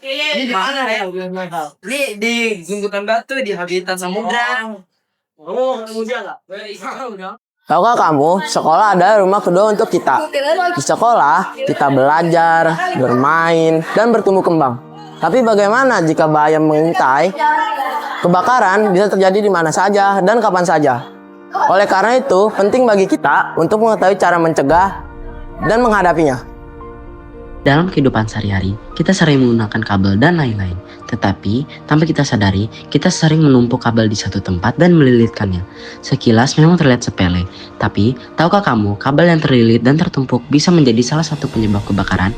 Ini mana ya? Ini di gundukan batu di habitat samudra. Oh, Tahukah kamu, sekolah adalah rumah kedua untuk kita. Di sekolah, kita belajar, bermain, dan bertumbuh kembang. Tapi bagaimana jika bahaya mengintai? Kebakaran bisa terjadi di mana saja dan kapan saja. Oleh karena itu, penting bagi kita untuk mengetahui cara mencegah dan menghadapinya. Dalam kehidupan sehari-hari, kita sering menggunakan kabel dan lain-lain. Tetapi, tanpa kita sadari, kita sering menumpuk kabel di satu tempat dan melilitkannya. Sekilas memang terlihat sepele, tapi tahukah kamu, kabel yang terlilit dan tertumpuk bisa menjadi salah satu penyebab kebakaran?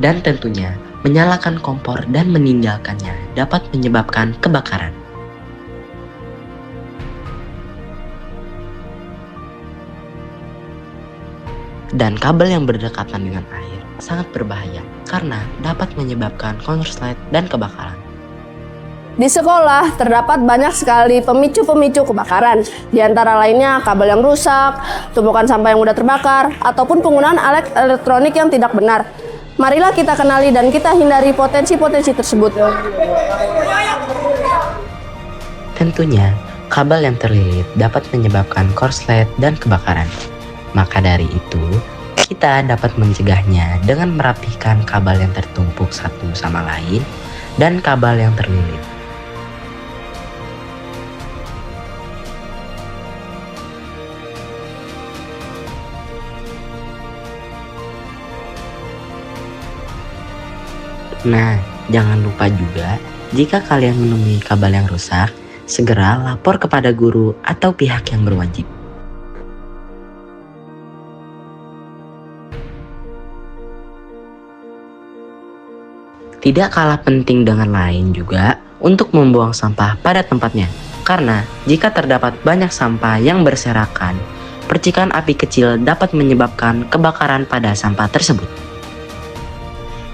Dan tentunya, menyalakan kompor dan meninggalkannya dapat menyebabkan kebakaran. Dan kabel yang berdekatan dengan air sangat berbahaya karena dapat menyebabkan korslet dan kebakaran. Di sekolah terdapat banyak sekali pemicu-pemicu kebakaran. Di antara lainnya kabel yang rusak, tumpukan sampah yang mudah terbakar, ataupun penggunaan alat elektronik yang tidak benar. Marilah kita kenali dan kita hindari potensi-potensi tersebut. Tentunya, kabel yang terlilit dapat menyebabkan korslet dan kebakaran. Maka dari itu, kita dapat mencegahnya dengan merapihkan kabel yang tertumpuk satu sama lain dan kabel yang terlilit. Nah, jangan lupa juga, jika kalian menemui kabel yang rusak, segera lapor kepada guru atau pihak yang berwajib. Tidak kalah penting dengan lain juga untuk membuang sampah pada tempatnya. Karena jika terdapat banyak sampah yang berserakan, percikan api kecil dapat menyebabkan kebakaran pada sampah tersebut.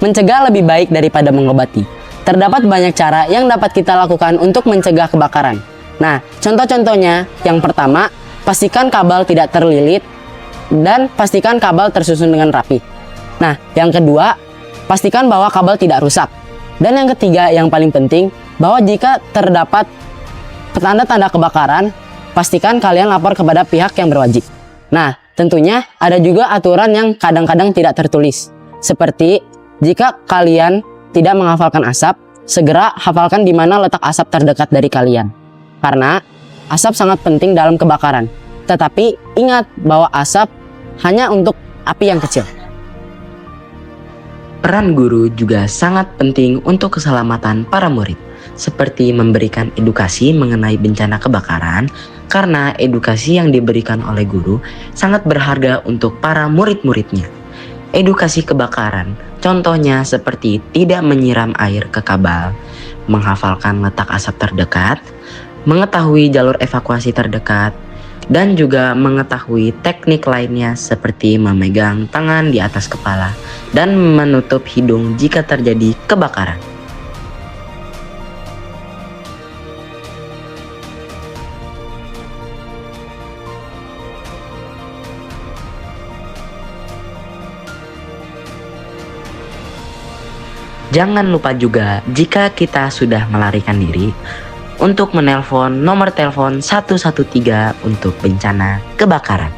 Mencegah lebih baik daripada mengobati. Terdapat banyak cara yang dapat kita lakukan untuk mencegah kebakaran. Nah, contoh-contohnya, yang pertama, pastikan kabel tidak terlilit dan pastikan kabel tersusun dengan rapi. Nah, yang kedua, pastikan bahwa kabel tidak rusak. Dan yang ketiga yang paling penting, bahwa jika terdapat tanda-tanda kebakaran, pastikan kalian lapor kepada pihak yang berwajib. Nah, tentunya ada juga aturan yang kadang-kadang tidak tertulis. Seperti, jika kalian tidak menghafalkan asap, segera hafalkan di mana letak asap terdekat dari kalian. Karena asap sangat penting dalam kebakaran. Tetapi ingat bahwa asap hanya untuk api yang kecil. Peran guru juga sangat penting untuk keselamatan para murid, seperti memberikan edukasi mengenai bencana kebakaran, karena edukasi yang diberikan oleh guru sangat berharga untuk para murid-muridnya. Edukasi kebakaran, contohnya seperti tidak menyiram air ke kabel, menghafalkan letak asap terdekat, mengetahui jalur evakuasi terdekat, dan juga mengetahui teknik lainnya seperti memegang tangan di atas kepala dan menutup hidung jika terjadi kebakaran. Jangan lupa juga jika kita sudah melarikan diri, untuk menelpon nomor telepon 113 untuk bencana kebakaran.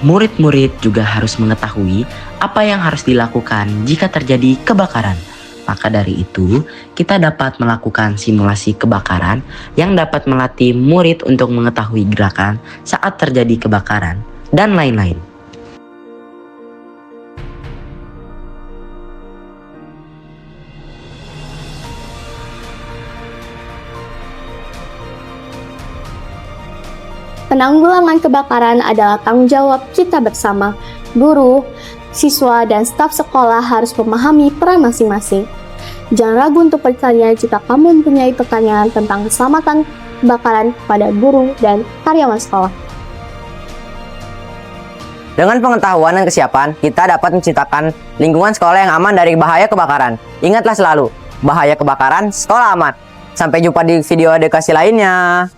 Murid-murid juga harus mengetahui apa yang harus dilakukan jika terjadi kebakaran. Maka dari itu, kita dapat melakukan simulasi kebakaran yang dapat melatih murid untuk mengetahui gerakan saat terjadi kebakaran dan lain-lain. Penanggulangan kebakaran adalah tanggung jawab kita bersama. Guru, siswa, dan staf sekolah harus memahami peran masing-masing. Jangan ragu untuk bertanya jika kamu mempunyai pertanyaan tentang keselamatan kebakaran pada guru dan karyawan sekolah. Dengan pengetahuan dan kesiapan, kita dapat menciptakan lingkungan sekolah yang aman dari bahaya kebakaran. Ingatlah selalu, bahaya kebakaran, sekolah aman. Sampai jumpa di video edukasi lainnya.